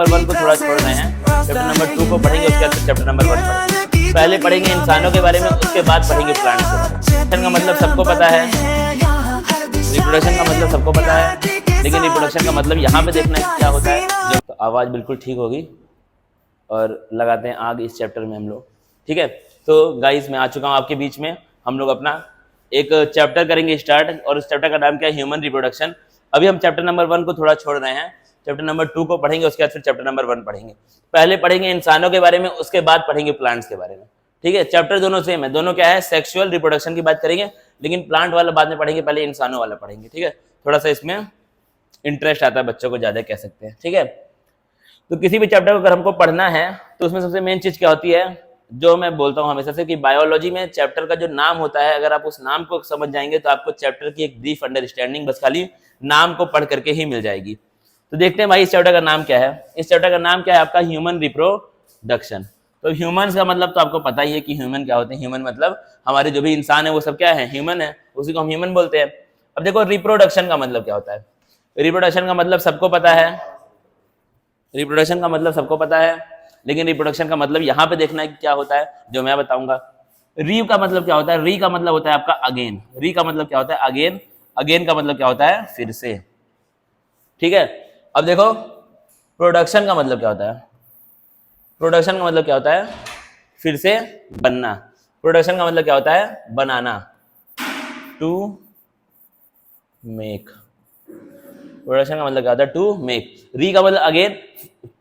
Number 1 को थोड़ा छोड़ रहे हैं, चैप्टर नंबर 2 को पढ़ेंगे, उसके बाद चैप्टर नंबर 1 पढ़ेंगे। पहले पढ़ेंगे इंसानों के बारे में, उसके बाद पढ़ेंगे प्लांट्स के बारे में। रिप्रोडक्शन का मतलब सबको पता है, रिप्रोडक्शन का मतलब सबको पता है, लेकिन रिप्रोडक्शन का मतलब यहाँ पे देखना है क्या होता है। जो आवाज़ बिल्कुल ठीक होगी और लगाते हैं आग इस चैप्टर में हम लोग, ठीक है। तो गाइस मैं आ चुका हूँ आपके बीच में। हम लोग अपना एक चैप्टर करेंगे स्टार्ट, और उस चैप्टर का नाम क्या है, ह्यूमन रिप्रोडक्शन। अभी हम चैप्टर नंबर 1 को थोड़ा छोड़ रहे हैं, चैप्टर नंबर 2 को पढ़ेंगे, उसके बाद फिर चैप्टर नंबर 1 पढ़ेंगे। पहले पढ़ेंगे इंसानों के बारे में, उसके बाद पढ़ेंगे प्लांट्स के बारे में, ठीक है। चैप्टर दोनों सेम है, दोनों क्या है, सेक्सुअल रिप्रोडक्शन की बात करेंगे, लेकिन प्लांट वाला बाद में पढ़ेंगे, पहले इंसानों वाला पढ़ेंगे, ठीक है। थोड़ा सा इसमें इंटरेस्ट आता है बच्चों को, ज्यादा कह सकते हैं, ठीक है। तो किसी भी चैप्टर को अगर हमको पढ़ना है तो उसमें सबसे मेन चीज क्या होती है, जो मैं बोलता हूँ हमेशा से कि बायोलॉजी में चैप्टर का जो नाम होता है, अगर आप उस नाम को समझ जाएंगे तो आपको चैप्टर की एक ब्रीफ अंडरस्टैंडिंग बस खाली नाम को पढ़ करके ही मिल जाएगी। तो देखते हैं भाई इस चैप्टर का नाम क्या है। इस चैप्टर का नाम क्या है आपका, ह्यूमन रिप्रोडक्शन। तो ह्यूमन का मतलब तो आपको पता ही है कि ह्यूमन क्या होते हैं। ह्यूमन मतलब हमारे जो भी इंसान है वो सब क्या है, ह्यूमन है, उसी को हम ह्यूमन बोलते हैं। अब देखो रिप्रोडक्शन का मतलब क्या होता है। रिप्रोडक्शन का मतलब सबको पता है, रिप्रोडक्शन का मतलब सबको पता है, लेकिन रिप्रोडक्शन का मतलब यहाँ पे देखना है कि क्या होता है, जो मैं बताऊंगा। री का मतलब क्या होता है, री का मतलब होता है आपका अगेन। री का मतलब क्या होता है, अगेन। अगेन का मतलब क्या होता है, फिर से, ठीक है। अब देखो प्रोडक्शन का मतलब क्या होता है। प्रोडक्शन का मतलब क्या होता है, फिर से बनना। प्रोडक्शन का मतलब क्या होता है, बनाना, टू मेक। प्रोडक्शन का मतलब क्या होता है, टू मेक। री का मतलब अगेन,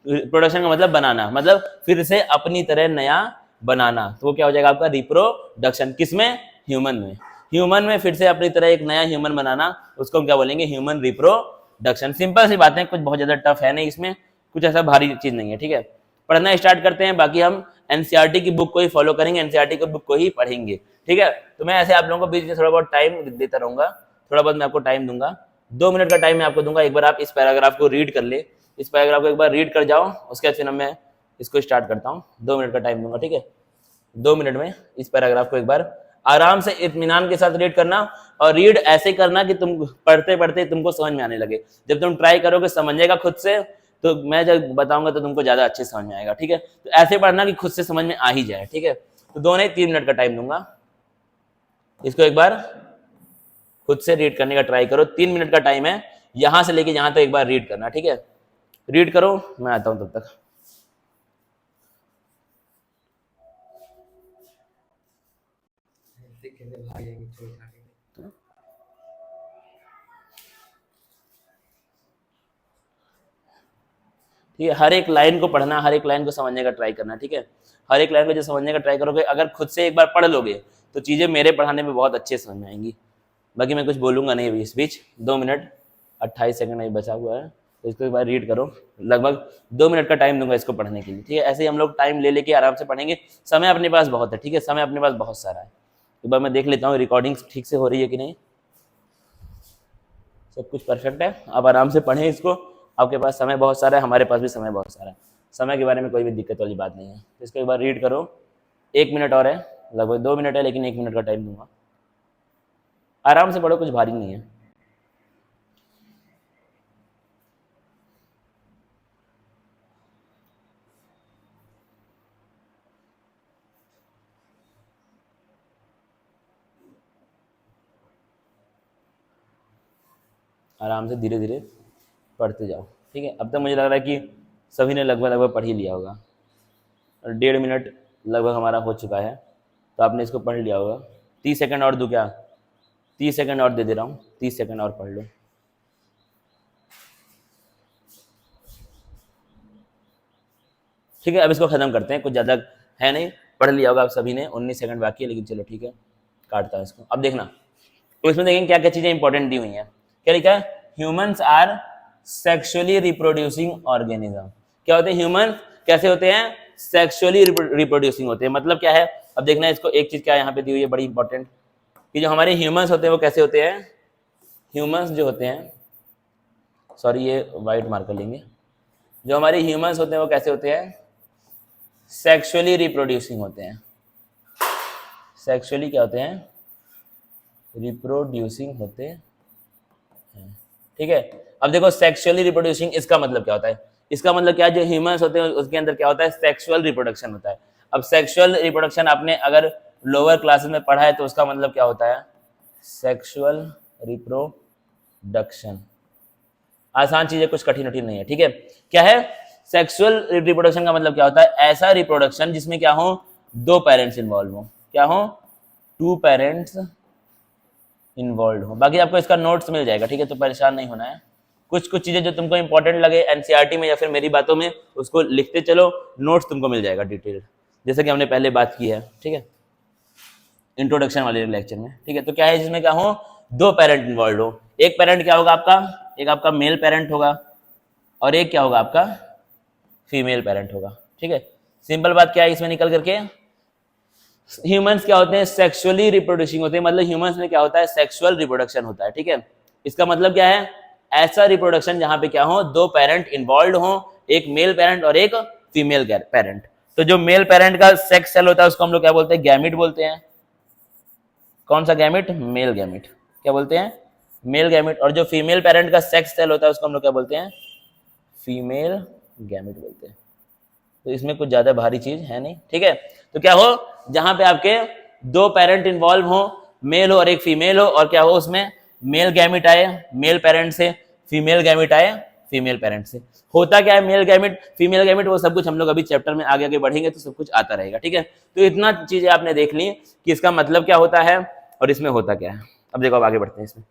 प्रोडक्शन का मतलब बनाना, मतलब फिर से अपनी तरह नया बनाना। तो वो क्या हो जाएगा आपका रिप्रोडक्शन। किसमें, ह्यूमन में। ह्यूमन में फिर से अपनी तरह एक नया ह्यूमन बनाना, उसको हम क्या बोलेंगे, ह्यूमन रिप्रोडक्शन। सिंपल सी बातें, कुछ बहुत ज्यादा टफ है नहीं इसमें, कुछ ऐसा भारी चीज नहीं है, ठीक है। पढ़ना स्टार्ट करते हैं। बाकी हम एनसीईआरटी की बुक को ही फॉलो करेंगे, एनसीईआरटी की बुक को ही पढ़ेंगे, ठीक है। तो मैं ऐसे आप लोगों को बीच में थोड़ा बहुत टाइम देता रहूंगा, थोड़ा बहुत मैं आपको टाइम दूंगा। 2 मिनट का टाइम मैं आपको दूंगा। एक बार आप इस पैराग्राफ को रीड कर ले, इस पैराग्राफ को एक बार रीड कर जाओ, उसके बाद फिर मैं इसको स्टार्ट करता हूँ। 2 मिनट का टाइम दूंगा, ठीक है। 2 मिनट में इस पैराग्राफ को एक बार आराम से इत्मीनान के साथ रीड करना, और रीड ऐसे करना कि तुम पढ़ते पढ़ते तुमको समझ में आने लगे। जब तुम ट्राई करोगे समझेगा खुद से, तो मैं जब बताऊंगा तो तुमको ज्यादा अच्छे समझ में आएगा, ठीक है। तो ऐसे पढ़ना कि खुद से समझ में आ ही जाए, ठीक है। तो 2 नहीं 3 मिनट का टाइम दूंगा, इसको एक बार खुद से रीड करने का ट्राई करो। 3 मिनट का टाइम है, यहां से लेके यहां तक एक बार रीड करना, ठीक है। रीड करो, मैं आता हूं तब तक। ठीक है, हर एक लाइन को पढ़ना, हर एक लाइन को समझने का ट्राई करना, ठीक है। हर एक लाइन को जो समझने का ट्राई करोगे, अगर खुद से एक बार पढ़ लोगे तो चीजें मेरे पढ़ाने में बहुत अच्छे समझ में आएंगी। बाकी मैं कुछ बोलूंगा नहीं अभी इस बीच। 2 मिनट 28 सेकंड अभी बचा हुआ है, तो इसको एक बार रीड करो। लगभग 2 मिनट का टाइम दूंगा इसको पढ़ने के लिए, ठीक है। ऐसे ही हम लोग टाइम ले लेके आराम से पढ़ेंगे। समय अपने पास बहुत है, ठीक है, समय अपने पास बहुत सारा है। एक बार मैं देख लेता हूँ रिकॉर्डिंग ठीक से हो रही है कि नहीं। सब कुछ परफेक्ट है, आप आराम से पढ़ें इसको। आपके पास समय बहुत सारा है, हमारे पास भी समय बहुत सारा है। समय के बारे में कोई भी दिक्कत वाली बात नहीं है। इसको एक बार रीड करो। 1 मिनट और है, लगभग 2 मिनट है, लेकिन 1 मिनट का टाइम दूंगा। आराम से पढ़ो, कुछ भारी नहीं है। आराम से धीरे धीरे पढ़ते जाओ, ठीक है। अब तक मुझे लग रहा है कि सभी ने लगभग पढ़ ही लिया होगा। 1.5 मिनट लगभग हमारा हो चुका है, तो आपने इसको पढ़ लिया होगा। 30 सेकंड और दूं क्या, 30 सेकंड और दे रहा हूँ, 30 सेकंड और पढ़ लो। ठीक है, अब इसको खत्म करते हैं, कुछ ज़्यादा है नहीं, पढ़ लिया होगा आप सभी ने। 19 सेकंड बाकी है, लेकिन चलो ठीक है, काटता हूँ इसको। अब देखना, तो इसमें देखेंगे क्या क्या चीज़ें इंपॉर्टेंट दी हुई हैं। क्या लिखा है, humans are sexually reproducing organism. क्या होते हैं ह्यूमन, कैसे होते हैं, सेक्सुअली रिप्रोड्यूसिंग होते हैं। मतलब क्या है, अब देखना है इसको। एक चीज़ क्या यहाँ पे दी हुई है बड़ी इंपॉर्टेंट, कि जो हमारे ह्यूमंस होते हैं वो कैसे होते हैं। ह्यूमंस जो होते हैं, सॉरी ये वाइट मार्कर लेंगे। जो हमारे ह्यूमंस होते हैं वो कैसे होते हैं, सेक्सुअली रिप्रोड्यूसिंग होते हैं। सेक्सुअली क्या होते हैं, रिप्रोड्यूसिंग होते हैं, ठीक है। अब देखो सेक्सुअली रिप्रोड्यूसिंग, इसका मतलब क्या होता है। इसका मतलब क्या है, जो ह्यूमंस होते हैं उसके अंदर क्या होता है, सेक्सुअल रिप्रोडक्शन होता है। अब सेक्सुअल रिप्रोडक्शन आपने अगर लोअर क्लासेस में पढ़ा है तो उसका मतलब क्या होता है, सेक्सुअल रिप्रोडक्शन। आसान चीज है, कुछ कठिन कठिन नहीं है, ठीक है। क्या है सेक्सुअल रिप्रोडक्शन का मतलब क्या होता है, ऐसा रिप्रोडक्शन जिसमें क्या हो, दो पेरेंट्स इन्वॉल्व हो, क्या हो, टू पेरेंट्स इन्वॉल्व हो। बाकी आपको इसका नोट्स मिल जाएगा, ठीक है, तो परेशान नहीं होना है। कुछ कुछ चीजें जो तुमको इंपॉर्टेंट लगे एनसीईआरटी में या फिर मेरी बातों में, उसको लिखते चलो, नोट्स तुमको मिल जाएगा डिटेल, जैसे कि हमने पहले बात की है, ठीक है, इंट्रोडक्शन वाले लेक्चर में, ठीक है। तो क्या है, जिसमें क्या हो, दो पेरेंट इन्वॉल्व हो। एक पेरेंट क्या होगा आपका, एक आपका मेल पेरेंट होगा और एक क्या होगा आपका फीमेल पेरेंट होगा, ठीक है। सिंपल बात क्या है इसमें निकल करके, ह्यूमंस क्या होते हैं, सेक्सुअली रिप्रोड्यूसिंग होते हैं, मतलब ह्यूमंस में क्या होता है, सेक्सुअल रिप्रोडक्शन होता है, ठीक है। इसका मतलब क्या है, ऐसा रिप्रोडक्शन जहां पे क्या हो, दो पेरेंट इन्वॉल्व हो, एक मेल पेरेंट और एक फीमेल पेरेंट। तो जो मेल पेरेंट का सेक्स सेल होता है उसको हम लोग क्या बोलते हैं, गैमिट बोलते हैं। कौन सा गैमिट, मेल गैमिट, क्या बोलते हैं, मेल गैमिट। और जो फीमेल पेरेंट का सेक्स सेल होता है उसको हम लोग क्या बोलते हैं, फीमेल गैमिट बोलते हैं। तो इसमें कुछ ज्यादा भारी चीज है नहीं, ठीक है। तो क्या हो, जहां पे आपके दो पेरेंट इन्वॉल्व हो, मेल हो और एक फीमेल हो, और क्या हो उसमें मेल गैमिट आए मेल पेरेंट से, फीमेल गैमिट आए फीमेल पेरेंट से। होता क्या है मेल गैमिट फीमेल गैमिट, वो सब कुछ हम लोग अभी चैप्टर में आगे आगे बढ़ेंगे तो सब कुछ आता रहेगा, ठीक है। तो इतना चीजें आपने देख ली कि इसका मतलब क्या होता है और इसमें होता क्या है। अब देखो, अब आगे बढ़ते हैं इसमें,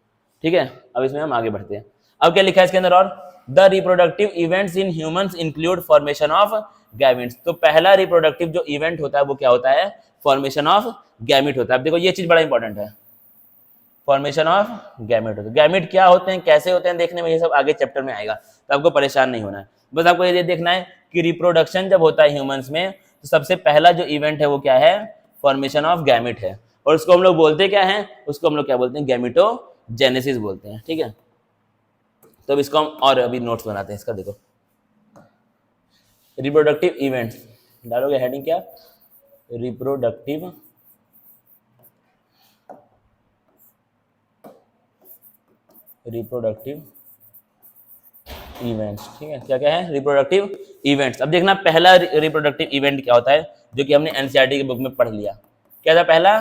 ठीक है। अब इसमें हम आगे बढ़ते हैं। अब क्या लिखा है इसके अंदर, और the reproductive events in humans include formation of gametes. तो पहला रिप्रोडक्टिव जो इवेंट होता है वो क्या होता है, फॉर्मेशन ऑफ गैमिट होता है। अब देखो ये चीज बड़ा इंपॉर्टेंट है, फॉर्मेशन ऑफ गैमिट होता है। गैमिट क्या होते हैं, कैसे होते हैं, देखने में ये सब आगे चैप्टर में आएगा, तो आपको परेशान नहीं होना है। बस आपको ये देखना है कि रिप्रोडक्शन जब होता है ह्यूमंस में तो सबसे पहला जो इवेंट है वो क्या है, फॉर्मेशन ऑफ गैमिट है। और उसको हम लोग बोलते क्या है, उसको हम लोग क्या बोलते हैं, गैमिटोजेनेसिस बोलते हैं, ठीक है। तो अब इसको हम और अभी नोट्स बनाते हैं इसका। देखो रिप्रोडक्टिव इवेंट्स डालोगे, हेडिंग क्या, रिप्रोडक्टिव इवेंट्स, ठीक है। क्या क्या है, रिप्रोडक्टिव इवेंट्स। अब देखना पहला रिप्रोडक्टिव इवेंट क्या होता है, जो कि हमने एनसीईआरटी की बुक में पढ़ लिया। क्या था पहला,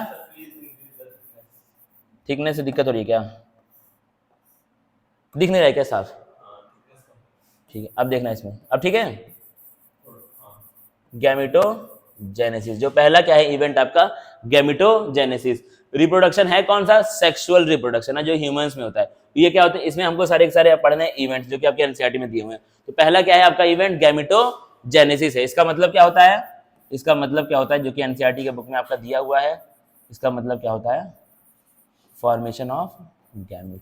थिकनेस से दिक्कत हो रही है क्या, दिख नहीं रहा है क्या साफ, ठीक है। अब देखना इसमें, अब ठीक है, गैमेटोजेनेसिस। जो पहला क्या है इवेंट आपका, गैमेटोजेनेसिस। रिप्रोडक्शन है कौन सा, सेक्सुअल रिप्रोडक्शन है जो ह्यूमंस में होता है। ये क्या होता है, इसमें हमको सारे सारे पढ़ने हैं इवेंट्स जो कि आपके एनसीईआरटी में दिए हुए हैं। तो पहला क्या है आपका इवेंट, गैमेटोजेनेसिस है। इसका मतलब क्या होता है, इसका मतलब क्या होता है, जो कि एनसीईआरटी के बुक में आपका दिया हुआ है, इसका मतलब क्या होता है, फॉर्मेशन ऑफ गैमेट।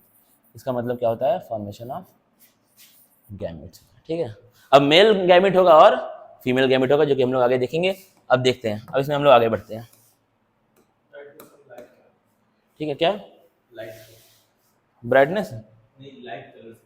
इसका मतलब क्या होता है, फॉर्मेशन ऑफ गैमेट्स, ठीक है। अब मेल गैमेट होगा और फीमेल गैमेट होगा, जो कि हम लोग आगे देखेंगे। अब देखते हैं, अब इसमें हम लोग आगे बढ़ते हैं, ठीक है। क्या ब्राइटनेस,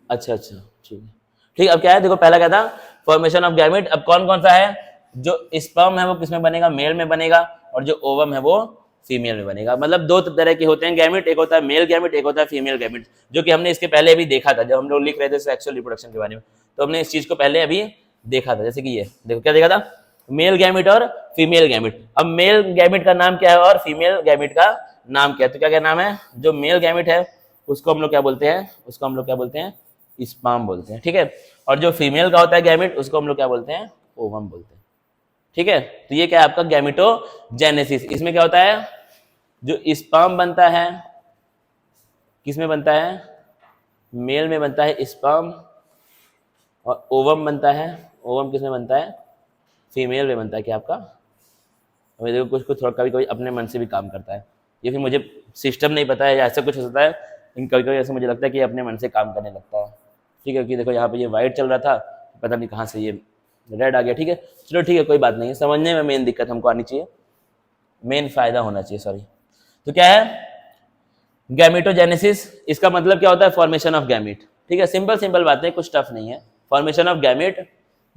अच्छा अच्छा, ठीक है ठीक। अब क्या है, देखो पहला क्या था, फॉर्मेशन ऑफ गैमेट। अब कौन कौन सा है, जो स्पर्म है वो किस में बनेगा, मेल में बनेगा, और जो ओवम है वो फीमेल में बनेगा। मतलब दो तरह के होते हैं गैमेट, एक होता है मेल गैमेट, एक होता है फीमेल गैमेट, जो कि हमने इसके पहले भी देखा था जब हम लोग लिख रहे थे सेक्सुअल रिप्रोडक्शन के बारे में। तो हमने इस चीज को पहले अभी देखा था, जैसे कि ये देखो क्या देखा था, मेल गैमेट और फीमेल गैमेट। अब मेल गैमेट का नाम क्या है और फीमेल गैमेट का नाम क्या है, तो क्या क्या नाम है, जो मेल गैमेट है उसको हम लोग क्या बोलते हैं, उसको हम लोग क्या बोलते हैं, स्पर्म बोलते हैं, ठीक है। और जो फीमेल का होता है गैमेट उसको हम लोग क्या बोलते हैं, ओवम बोलते हैं, ठीक है। तो ये क्या है आपका गैमेटोजेनेसिस। इसमें क्या होता है, जो स्पर्म बनता है किस में बनता है, मेल में बनता है स्पर्म, और ओवम बनता है, ओवम किस में बनता है, फीमेल में बनता है। क्या आपका, अभी देखो कुछ कुछ थोड़ा कभी कभी अपने मन से भी काम करता है, ये फिर मुझे सिस्टम नहीं पता है या ऐसा कुछ हो सकता है, लेकिन कभी कभी ऐसे मुझे लगता है कि अपने मन से काम करने लगता है, ठीक है। कि देखो यहाँ पे ये वाइट चल रहा था, पता नहीं कहाँ से ये रेड आ गया, ठीक है। चलो ठीक है, कोई बात नहीं है, समझने में मेन दिक्कत हमको आनी चाहिए, मेन फायदा होना चाहिए, सॉरी। तो क्या है गैमेटोजेनेसिस, इसका मतलब क्या होता है, फॉर्मेशन ऑफ गैमेट, ठीक है। सिंपल सिंपल बातें, कुछ टफ नहीं है। फॉर्मेशन ऑफ गैमेट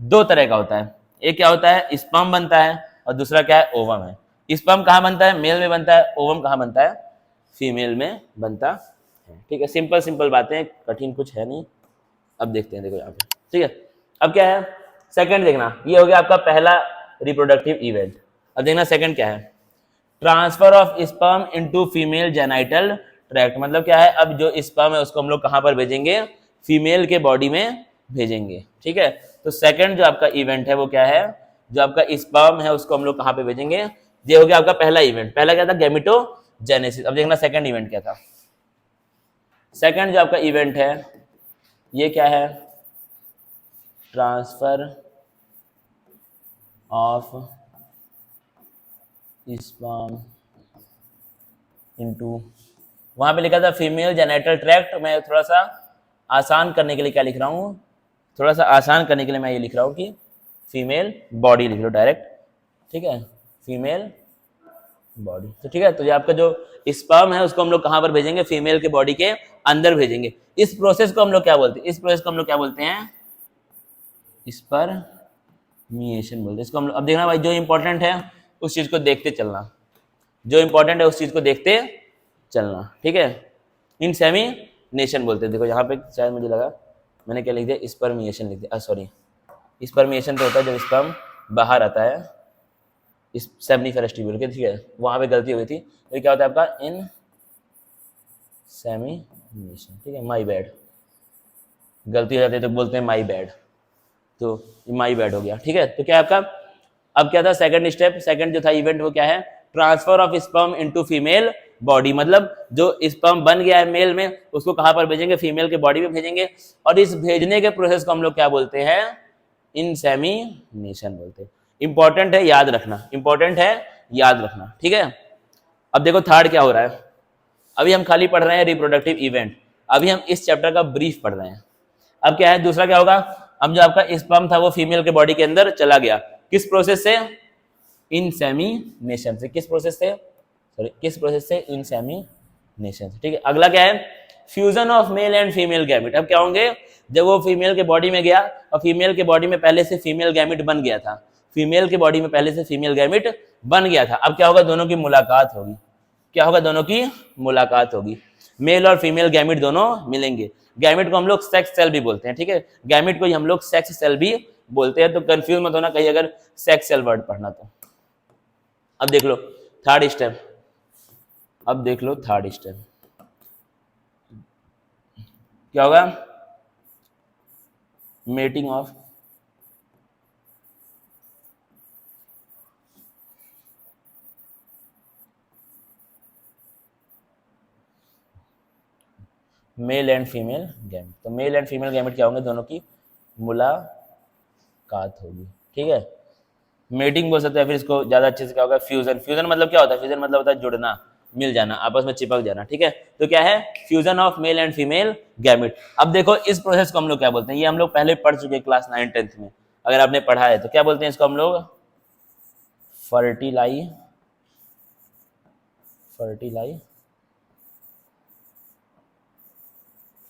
दो तरह का होता है, एक क्या होता है स्पर्म बनता है, और दूसरा क्या है ओवम है। स्पर्म कहाँ बनता है, मेल में बनता है, ओवम कहाँ बनता है, फीमेल में बनता है, ठीक है। सिंपल सिंपल बातें, कठिन कुछ है नहीं। अब देखते हैं, देखो यहाँ पे, ठीक है। अब क्या है, सेकंड देखना, ये हो गया आपका पहला रिप्रोडक्टिव इवेंट। अब देखना सेकंड क्या है, transfer of sperm into female genital tract. मतलब क्या है, अब जो स्पर्म है उसको हम लोग कहां पर भेजेंगे, फीमेल के बॉडी में भेजेंगे। ठीक है, तो सेकंड जो आपका इवेंट है वो क्या है, जो आपका स्पर्म है उसको हम लोग कहां पे भेजेंगे, ये हो गया आपका पहला इवेंट। पहला क्या था, गैमेटोजेनेसिस। अब देखना सेकंड इवेंट क्या था। सेकंड जो आपका इवेंट है ये क्या है, ट्रांसफर ऑफ स्पर्म इनटू, वहां पे लिखा था फीमेल जेनिटल ट्रैक्ट। मैं थोड़ा सा आसान करने के लिए क्या लिख रहा हूँ, थोड़ा सा आसान करने के लिए मैं ये लिख रहा हूँ कि फीमेल बॉडी लिख लो डायरेक्ट। ठीक है, फीमेल बॉडी। तो ठीक है, तो ये आपका जो स्पर्म है उसको हम लोग कहां पर भेजेंगे, फीमेल के बॉडी के अंदर भेजेंगे। इस प्रोसेस को हम लोग क्या बोलते हैं, इस प्रोसेस को हम लोग क्या बोलते हैं, स्पर्मिएशन बोलते हैं इसको हम लोग। अब देखना भाई, जो इंपॉर्टेंट है उस चीज को देखते चलना, जो इंपॉर्टेंट है उस चीज को देखते चलना। ठीक है, इंसेमिनेशन बोलते हैं। देखो यहाँ पे शायद मुझे लगा मैंने क्या लिख दिया, स्पर्मिएशन लिख दिया, सॉरी स्पर्मिएशन तो होता है जब स्पर्म बाहर आता है इस सेमिनिफेरस ट्यूब्यूल के। ठीक है, वहां पे गलती हुई थी, तो क्या होता है आपका इन सेमिनेशन। ठीक है, माई बैड, गलती हो जाती है तो बोलते हैं माई बैड, तो माई बैड हो गया। ठीक है, तो क्या आपका अब क्या था सेकंड स्टेप, सेकंड जो था इवेंट वो क्या है, transfer of sperm into female body. मतलब जो स्पर्म बन गया है मेल में उसको कहां पर भेजेंगे, फीमेल के बॉडी में भेजेंगे। और इस भेजने के प्रोसेस को हम लोग क्या बोलते हैं, इंसेमिनेशन बोलते हैं। इंपॉर्टेंट है याद रखना, इंपॉर्टेंट है याद रखना। ठीक है, अब देखो थर्ड क्या हो रहा है, अभी हम खाली पढ़ रहे हैं रिप्रोडक्टिव इवेंट, अभी हम इस चैप्टर का ब्रीफ पढ़ रहे हैं। अब क्या है दूसरा क्या होगा, अब जो आपका स्पर्म था वो फीमेल के बॉडी के अंदर चला गया, किस प्रोसेस से, इंसेमिनेशन से। किस प्रोसेस से, सॉरी किस प्रोसेस से, इंसेमिनेशन से। ठीक है, अगला क्या है, fusion of male and female gamete. अब क्या होंगे, जब वो फीमेल के बॉडी में गया और फीमेल के बॉडी में पहले से फीमेल गैमेट बन गया था, फीमेल के बॉडी में पहले से फीमेल गैमेट बन गया था। अब क्या होगा, दोनों की मुलाकात होगी। क्या होगा, दोनों की मुलाकात होगी, मेल और फीमेल गैमेट दोनों मिलेंगे। गैमेट को हम लोग सेक्स सेल भी बोलते हैं। ठीक है, गैमेट को हम लोग सेक्स सेल भी बोलते हैं, तो कंफ्यूज मत होना कहीं अगर सेक्स सेल वर्ड पढ़ना तो। अब देख लो थर्ड स्टेप, अब देख लो थर्ड स्टेप क्या होगा, mating of male and female gamete. तो मेल एंड फीमेल गैमेट क्या होंगे, दोनों की मुलाकात होगी। ठीक है, मेटिंग बोल सकते हैं, फिर इसको ज्यादा अच्छे से क्या होगा, फ्यूजन। फ्यूजन मतलब क्या होता है, फ्यूजन मतलब होता है जुड़ना, मिल जाना, आपस में चिपक जाना। ठीक है, तो क्या है, fusion of male and female gamete. अब देखो इस प्रोसेस को हम लोग क्या बोलते हैं, ये हम लोग पहले पढ़ चुके हैं क्लास 9 10th में, अगर आपने पढ़ा है तो क्या बोलते हैं इसको हम लोग,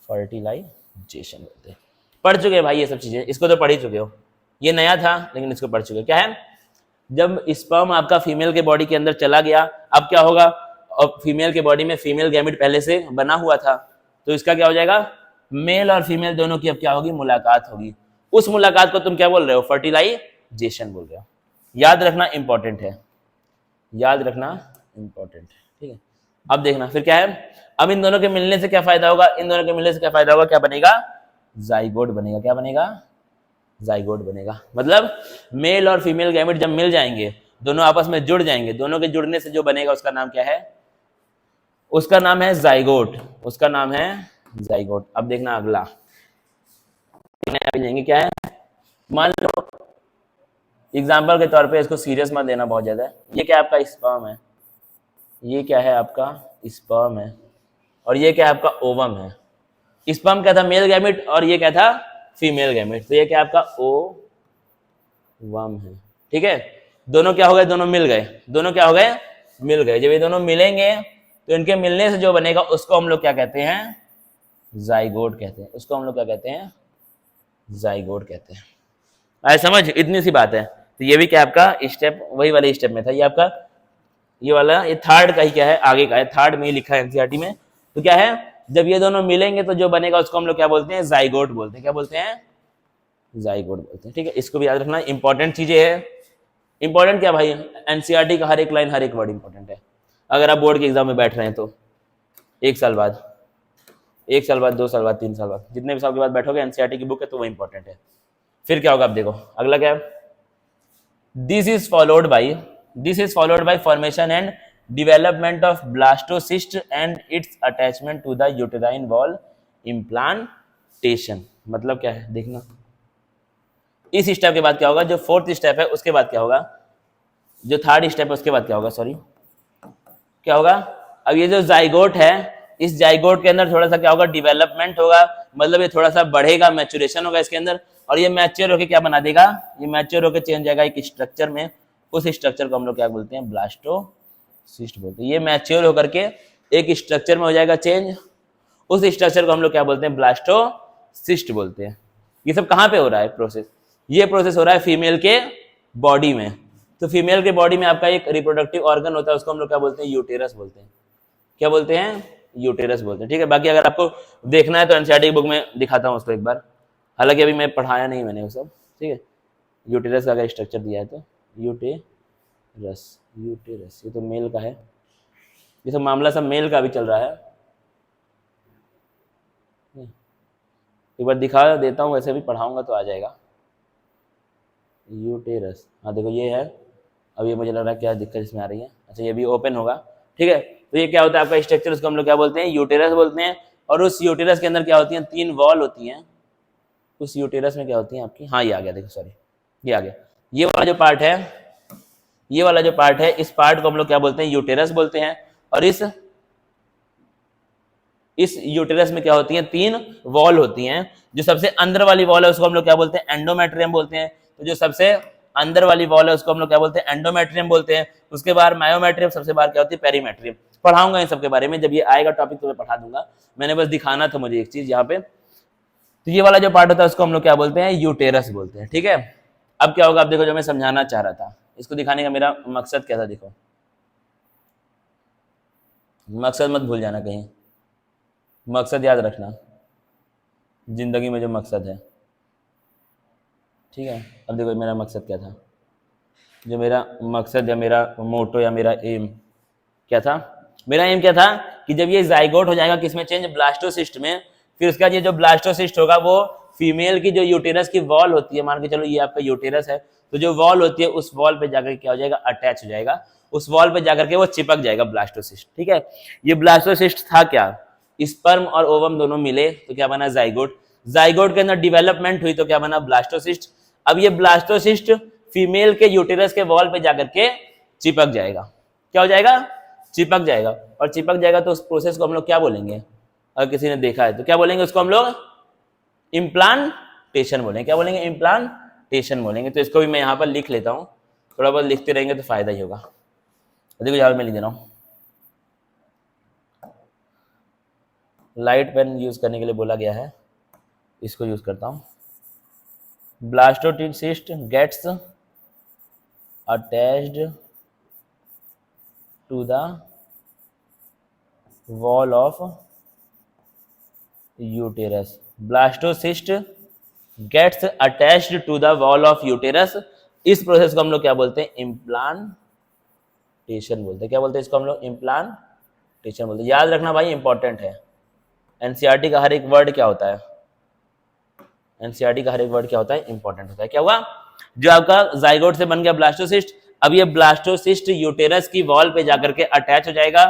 फर्टिलाइजेशन बोलते हैं। पढ़ चुके हैं भाई ये सब चीजें, इसको तो पढ़ ही चुके हो, ये नया था लेकिन इसको पढ़ चुके। क्या है, जब स्पर्म आपका फीमेल के बॉडी के अंदर चला गया, अब क्या होगा, अब फीमेल के बॉडी में फीमेल गैमेट पहले से बना हुआ था, तो इसका क्या हो जाएगा, मेल और फीमेल दोनों की अब क्या होगी, मुलाकात होगी। उस मुलाकात को तुम क्या बोल रहे हो, फर्टिलाइजेशन बोल रहे हो। याद रखना इंपॉर्टेंट है, याद रखना इंपॉर्टेंट है। ठीक है, अब देखना फिर क्या है, अब इन दोनों के मिलने से क्या फायदा होगा, इन दोनों के मिलने से क्या फायदा होगा, क्या बनेगा, जाइगोट बनेगा। क्या बनेगा, जाइगोट बनेगा। मतलब मेल और फीमेल गैमेट जब मिल जाएंगे, दोनों आपस में जुड़ जाएंगे, दोनों के जुड़ने से जो बनेगा उसका नाम क्या है, उसका नाम है जाइगोट, उसका नाम है जाइगोट। अब देखना अगला लेंगे क्या है, मान लो एग्जाम्पल के तौर पे, इसको सीरियस मत देना बहुत ज्यादा, ये क्या आपका स्पर्म है, ये क्या है आपका स्पर्म है, और ये क्या है आपका ओवम है। स्पर्म क्या था, मेल गैमेट, और ये क्या था, फीमेल गैमेट। तो ये क्या आपका ओवम है। ठीक है, दोनों क्या हो गए, दोनों मिल गए, दोनों क्या हो गए, मिल गए। जब ये दोनों मिलेंगे तो इनके मिलने से जो बनेगा उसको हम लोग क्या कहते हैं, जाइगोट कहते हैं। उसको हम लोग क्या कहते हैं, जाइगोट कहते हैं। आए समझ, इतनी सी बात है। तो ये भी क्या आपका स्टेप वही वाले स्टेप में था, ये आपका ये वाला, ये थर्ड का ही क्या है, आगे का है, थर्ड में ही लिखा है एनसीईआरटी में। तो क्या है, जब ये दोनों मिलेंगे तो जो बनेगा उसको हम लोग क्या बोलते हैं, जाइगोट बोलते हैं। क्या बोलते हैं, जाइगोट बोलते हैं। ठीक है, इसको भी याद रखना, इंपॉर्टेंट चीजें है। इंपॉर्टेंट क्या भाई, एनसीईआरटी का हर एक लाइन, हर एक वर्ड इंपॉर्टेंट है। अगर आप बोर्ड के एग्जाम में बैठ रहे हैं तो 1 साल बाद, 1 साल बाद, 2 साल बाद, 3 साल बाद, जितने भी साल के बाद बैठोगे, एनसीईआरटी की बुक है तो वो इंपॉर्टेंट है। फिर क्या होगा आप देखो, अगला क्या है, this is followed by formation and development of blastocyst and its attachment to the uterine wall implantation. मतलब क्या है देखना, इस स्टेप के बाद क्या होगा, जो 4th स्टेप है उसके बाद क्या होगा, जो 3rd स्टेप है उसके बाद क्या होगा, सॉरी क्या होगा, अब ये जो जाइगोट है, इस जाइगोट के अंदर थोड़ा सा क्या होगा, डेवलपमेंट होगा, मतलब ये थोड़ा सा बढ़ेगा, मैच्योरेशन होगा इसके अंदर, और ये मैच्योर होकर क्या बना देगा, ये मैच्योर होकर चेंज जाएगा एक स्ट्रक्चर में। उस स्ट्रक्चर को हम लोग क्या बोलते हैं, ब्लास्टोसिस्ट बोलते हैं। ये मैच्योर होकर के एक स्ट्रक्चर में हो जाएगा चेंज, उस स्ट्रक्चर को हम लोग क्या बोलते हैं, ब्लास्टोसिस्ट बोलते हैं। ये सब कहाँ पे हो रहा है प्रोसेस, ये प्रोसेस हो रहा है फीमेल के बॉडी में। तो फीमेल के बॉडी में आपका एक रिप्रोडक्टिव ऑर्गन होता है, उसको हम लोग क्या बोलते हैं, यूटेरस बोलते हैं। क्या बोलते हैं, यूटेरस बोलते हैं। ठीक है, बाकी अगर आपको देखना है तो एनसीईआरटी बुक में दिखाता हूँ उसको एक बार, हालांकि अभी मैं पढ़ाया नहीं मैंने वो सब। ठीक है, यूटेरस का अगर स्ट्रक्चर दिया है तो यूटेरस, ये तो मेल का है, ये सब मामला सब मेल का भी चल रहा है। एक बार दिखा देता हूँ, वैसे भी पढ़ाऊंगा तो आ जाएगा। यूटेरस, हाँ देखो ये है। अब ये मुझे लग रहा है क्या दिक्कत इसमें आ रही है, अच्छा ये भी ओपन होगा। ठीक है, तो ये क्या होता है आपका स्ट्रक्चर, उसको हम लोग क्या बोलते हैं, यूटेरस बोलते हैं। और उस यूटेरस के अंदर क्या होती हैं, 3 वॉल होती हैं। उस यूटेरस में क्या होती हैं आपकी, हाँ ये आ गया, देखो सॉरी ये आ गया। ये वाला जो पार्ट है, ये वाला जो पार्ट है, इस पार्ट को हम लोग क्या बोलते हैं, यूटेरस बोलते हैं। और इस यूटेरस में क्या होती हैं, 3 वॉल होती हैं। जो सबसे अंदर वाली वॉल है उसको हम लोग क्या बोलते हैं, एंडोमेट्रियम बोलते हैं। तो जो सबसे अंदर वाली वॉल है उसको हम लोग क्या बोलते हैं, एंडोमेट्रियम बोलते हैं। उसके बाद मायोमेट्रियम, सबसे बाहर क्या होती है, पेरीमेट्रियम। पढ़ाऊंगा इन सबके बारे में, जब ये आएगा टॉपिक तो मैं पढ़ा दूंगा। मैंने बस दिखाना था मुझे एक चीज यहाँ पे। तो ये वाला जो पार्ट होता है उसको हम लोग क्या बोलते हैं, यूटेरस बोलते हैं। ठीक है, अब क्या होगा आप देखो, जो मैं समझाना चाह रहा था, इसको दिखाने का मेरा मकसद क्या था, देखो मकसद मत भूल जाना कहीं, मकसद याद रखना जिंदगी में, जो मकसद है। ठीक है, अब देखो मेरा मकसद क्या था, जो मेरा मकसद या मेरा मोटो या मेरा एम क्या था, मेरा एम क्या था कि जब ये जाइगोट हो जाएगा किसमें चेंज, ब्लास्टोसिस्ट में, फिर उसका ये जो ब्लास्टोसिस्ट होगा वो फीमेल की जो यूटेरस की वॉल होती है, मान के चलो ये आपका यूटेरस है, तो जो वॉल होती है उस वॉल पे जाकर क्या हो जाएगा, अटैच हो जाएगा, उस वॉल पे जाकर के वो चिपक जाएगा ब्लास्टोसिस्ट। ठीक है, ये ब्लास्टोसिस्ट था क्या, स्पर्म और ओवम दोनों मिले तो क्या बना, जाइगोट। जाइगोट के अंदर डेवलपमेंट हुई तो क्या बना, ब्लास्टोसिस्ट। अब ये ब्लास्टोसिस्ट फीमेल के यूटेरस के वॉल पे जाकर के चिपक जाएगा, क्या हो जाएगा, चिपक जाएगा। और चिपक जाएगा तो उस प्रोसेस को हम लोग क्या बोलेंगे, अगर किसी ने देखा है तो क्या बोलेंगे उसको हम लोग, इम्प्लांटेशन बोलेंगे। क्या बोलेंगे, इम्प्लांटेशन बोलेंगे। तो इसको भी मैं यहाँ पर लिख लेता हूँ, थोड़ा बहुत लिखते रहेंगे तो फायदा ही होगा। देखो यहाँ मैं लिख दे रहा हूँ, लाइट पेन यूज करने के लिए बोला गया है, इसको यूज करता हूँ। Blastocyst gets attached to the wall of uterus, blastocyst gets attached to the wall of uterus. इस प्रोसेस को हम लोग क्या बोलते हैं, इम्प्लांटेशन बोलते हैं। क्या बोलते हैं इसको हम लोग, इम्प्लांटेशन बोलते हैं। याद रखना भाई, इंपॉर्टेंट है। एनसीईआरटी का हर एक वर्ड क्या होता है, एनसीईआरटी का हर एक वर्ड क्या होता है, इंपॉर्टेंट होता है। क्या हुआ, जो आपका जाइगोट से बन गया ब्लास्टोसिस्ट, अब ये ब्लास्टोसिस्ट यूटेरस की वॉल पे जाकर के अटैच हो जाएगा,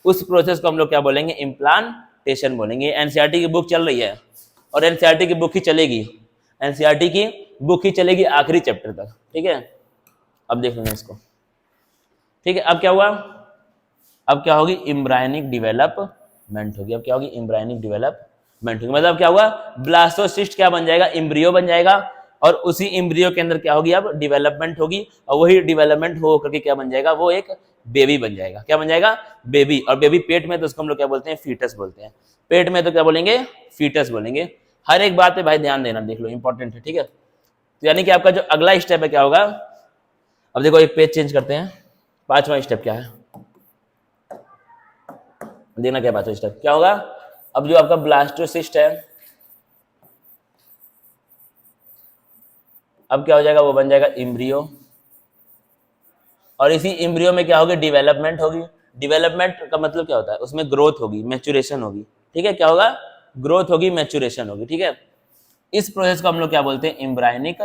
उस प्रोसेस को हम लोग क्या बोलेंगे, इम्प्लांटेशन बोलेंगे। एनसीईआरटी की बुक चल रही है और एनसीईआरटी की बुक ही चलेगी, एनसीईआरटी की बुक ही चलेगी आखिरी चैप्टर तक। ठीक है, अब देख लेंगे इसको। ठीक है, अब क्या हुआ, अब क्या होगी, एम्ब्रायनिक डेवलपमेंट होगी। अब क्या होगी, एम्ब्रायनिक डेवलपमेंट होगी। मतलब क्या हुआ, ब्लास्टोसिस्ट क्या बन जाएगा, एम्ब्रियो बन जाएगा, और उसी एम्ब्रियो के अंदर क्या होगी, अब डेवलपमेंट होगी, और वही डेवलपमेंट हो करके क्या बन जाएगा, वो एक बेबी बन जाएगा। क्या बन जाएगा, बेबी। और बेबी पेट में तो उसको हम लोग क्या बोलते हैं, फीटस बोलते हैं। पेट में तो क्या बोलेंगे, फीटस बोलेंगे। हर एक बात पे भाई ध्यान देना, देख लो इंपॉर्टेंट है। ठीक है, तो यानी कि आपका जो अगला स्टेप है क्या होगा, अब देखो एक पेज चेंज करते हैं। 5वां स्टेप क्या है, देखना क्या 5वां स्टेप क्या होगा। अब जो आपका ब्लास्टोसिस्ट है, अब क्या हो जाएगा, वो बन जाएगा इम्ब्रियो, और इसी इम्ब्रियो में क्या होगी, डेवलपमेंट होगी। डेवलपमेंट का मतलब क्या होता है, उसमें ग्रोथ होगी, मैच्योरेशन होगी, ठीक है। क्या होगा, ग्रोथ होगी, मैच्योरेशन होगी, ठीक है। इस प्रोसेस को हम लोग क्या बोलते हैं, एम्ब्रायनिक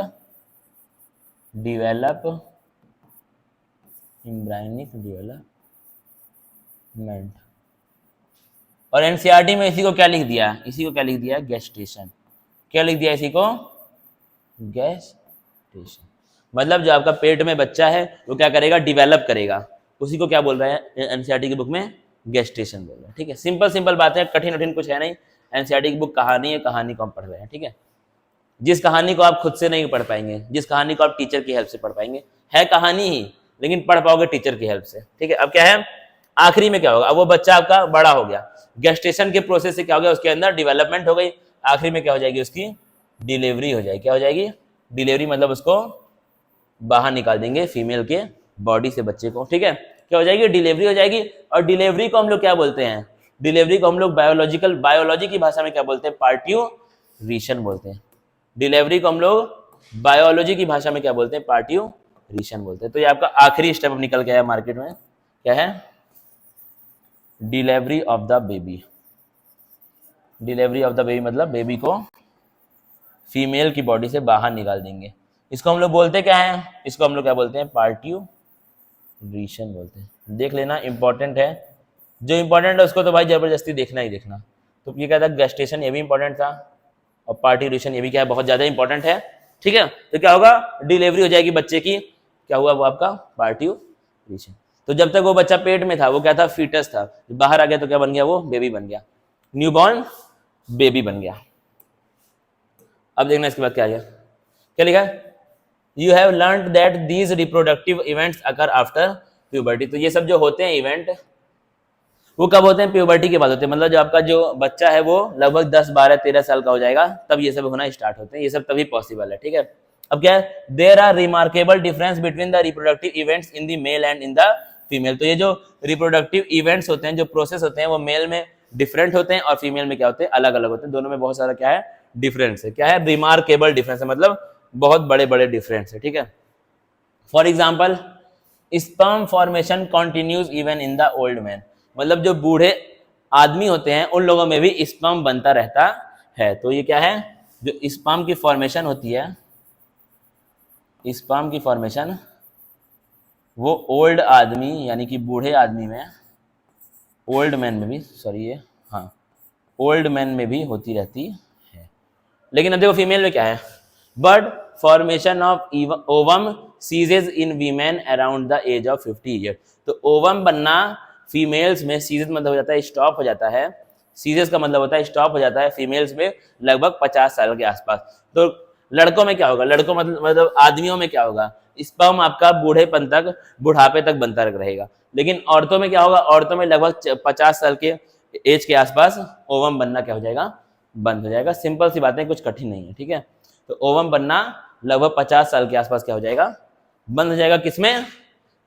डेवलपमेंट। और एनसीईआरटी में इसी को क्या लिख दिया, इसी को क्या लिख दिया, गेस्टेशन। क्या लिख दिया इसी को, गेस्टेशन। मतलब जो आपका पेट में बच्चा है वो क्या करेगा, डेवलप करेगा, उसी को क्या बोल रहे हैं एनसीईआरटी की बुक में, गेस्टेशन बोल रहे हैं, ठीक है। सिंपल सिंपल बात है, कठिन कठिन कुछ है नहीं। एनसीईआरटी की बुक कहानी है, कहानी को हम पढ़ रहे हैं, ठीक है। जिस कहानी को आप खुद से नहीं पढ़ पाएंगे, जिस कहानी को आप टीचर की हेल्प से पढ़ पाएंगे, है कहानी ही, लेकिन पढ़ पाओगे टीचर की हेल्प से, ठीक है। अब क्या है, आखिरी में क्या होगा, अब वो बच्चा आपका बड़ा हो गया, गेस्टेशन के प्रोसेस से क्या हो गया, उसके अंदर डेवलपमेंट हो गई, आखिरी में क्या हो जाएगी, उसकी डिलीवरी हो जाएगी। क्या हो जाएगी, डिलीवरी, मतलब उसको बाहर निकाल देंगे फीमेल के बॉडी से बच्चे को, ठीक है। क्या हो जाएगी, डिलीवरी हो जाएगी। और डिलीवरी को हम लोग क्या बोलते हैं, डिलीवरी को हम लोग बायोलॉजी की भाषा में क्या बोलते हैं, पार्ट्यूरेशन बोलते हैं। डिलीवरी को हम लोग बायोलॉजी की भाषा में क्या बोलते हैं, पार्ट्यूरेशन बोलते हैं। तो ये आपका आखिरी स्टेप निकल के आया मार्केट में, क्या है, delivery of the baby. Delivery of the baby मतलब बेबी को फीमेल की बॉडी से बाहर निकाल देंगे। इसको हम लोग बोलते क्या है, इसको हम लोग क्या बोलते हैं, पार्ट्यूरेशन बोलते हैं। देख लेना, इंपॉर्टेंट है, जो इंपॉर्टेंट है उसको तो भाई जबरदस्ती देखना ही देखना। तो ये क्या था, गेस्टेशन ये भी इंपॉर्टेंट था, और पार्ट्यूरेशन ये भी क्या है, बहुत ज्यादा इंपॉर्टेंट है, ठीक है। तो क्या होगा, डिलीवरी हो जाएगी बच्चे की, क्या हुआ, वो आपका पार्ट्यूरेशन। तो जब तक वो बच्चा पेट में था वो क्या था, फीटस था, बाहर आ गया तो क्या बन गया, वो बेबी बन गया, न्यूबॉर्न बेबी बन गया। अब देखना इसके बाद क्या आया, क्या लिखा है, you have learned that these reproductive events occur after puberty. तो ये सब जो होते हैं इवेंट, वो कब होते हैं, प्यूबर्टी के बाद होते हैं। मतलब जो आपका जो बच्चा है वो लगभग 10, 12, 13 साल का हो जाएगा, तब ये सब होना स्टार्ट होते हैं, ये सब तभी पॉसिबल है, ठीक है। अब क्या है, there are remarkable difference between the reproductive events in the male and in the female. तो ये जो रिप्रोडक्टिव इवेंट्स होते हैं, जो प्रोसेस होते हैं, वो मेल में डिफरेंट होते हैं और फीमेल में क्या होते हैं, अलग अलग होते हैं। दोनों में बहुत सारा क्या है, डिफरेंस है। क्या है, रिमार्केबल डिफरेंस है, मतलब बहुत बड़े बड़े डिफरेंस है, ठीक है। For example, sperm formation continues even in the old man. मतलब जो बूढ़े आदमी होते हैं उन लोगों में भी स्पर्म बनता रहता है। तो ये क्या है, जो स्पर्म की फॉर्मेशन होती है, स्पर्म की फॉर्मेशन वो ओल्ड आदमी यानी कि बूढ़े आदमी में, ओल्ड मैन में भी, सॉरी ये, हाँ, ओल्ड मैन में भी होती रहती है। लेकिन अब देखो फीमेल में क्या है, but formation of ovum ceases in women around the age of 50 year. तो ओवम बनना फीमेल्स में, सीजेज मतलब हो जाता है स्टॉप हो जाता है, सीजेज का मतलब होता है स्टॉप हो जाता है फीमेल्स में लगभग 50 साल के आसपास। तो लड़कों में क्या होगा, लड़कों मतलब आदमियों में क्या होगा, स्पर्म आपका बूढ़ेपन तक, बुढ़ापे तक बनता रहेगा। लेकिन औरतों में क्या होगा, औरतों में लगभग 50 साल के एज के आसपास ओवम बनना क्या हो जाएगा, बंद हो जाएगा। सिंपल सी बातें, कुछ कठिन नहीं है, ठीक है। तो ओवम बनना लगभग 50 साल के आसपास क्या हो जाएगा, बंद हो जाएगा, किसमें,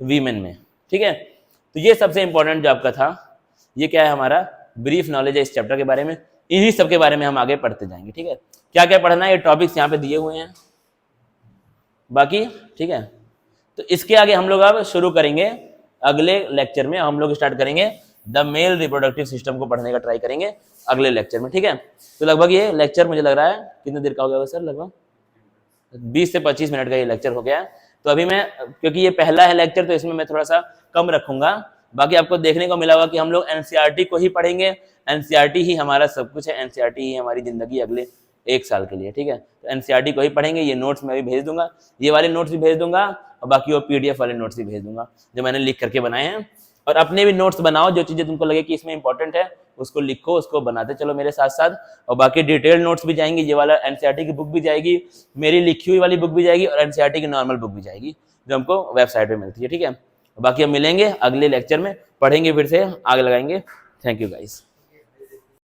वीमेन में, ठीक है। तो ये सबसे इंपॉर्टेंट जो आपका था, ये क्या है, हमारा ब्रीफ नॉलेज है इस चैप्टर के बारे में। इन्हीं सब के बारे में हम आगे पढ़ते जाएंगे, ठीक है। क्या क्या पढ़ना है, ये टॉपिक्स यहाँ पे दिए हुए हैं बाकी, ठीक है। तो इसके आगे हम लोग अब शुरू करेंगे, अगले लेक्चर में हम लोग स्टार्ट करेंगे द मेल रिप्रोडक्टिव सिस्टम को पढ़ने का ट्राई करेंगे अगले लेक्चर में, ठीक है। तो लगभग ये लेक्चर मुझे लग रहा है कितने देर का हो गया सर, लगभग 20 से 25 मिनट का ये लेक्चर हो गया है। तो अभी मैं, क्योंकि ये पहला है लेक्चर, तो इसमें मैं थोड़ा सा कम रखूंगा। बाकी आपको देखने को मिला होगा कि हम लोग एनसीईआरटी को ही पढ़ेंगे, एनसीईआरटी ही हमारा सब कुछ है, एनसीईआरटी ही हमारी जिंदगी अगले 1 साल के लिए, ठीक है। तो एनसीईआरटी को ही पढ़ेंगे। ये नोट्स मैं भी भेज दूंगा, ये वाले नोट्स भी भेज दूंगा, और बाकी वो पीडीएफ वाले नोट्स भी भेज दूंगा जो मैंने लिख करके बनाए हैं। और अपने भी नोट्स बनाओ, जो चीजें तुमको लगे कि इसमें इंपॉर्टेंट है उसको लिखो, उसको बनाते चलो मेरे साथ साथ। और बाकी डिटेल नोट्स भी जाएंगी, ये वाला एनसीईआरटी की बुक भी जाएगी, मेरी लिखी हुई वाली बुक भी जाएगी, और एनसीईआरटी की नॉर्मल बुक भी जाएगी जो हमको वेबसाइट पे मिलती है, ठीक है। बाकी हम मिलेंगे अगले लेक्चर में, पढ़ेंगे फिर से, आगे लगाएंगे। Thank you guys.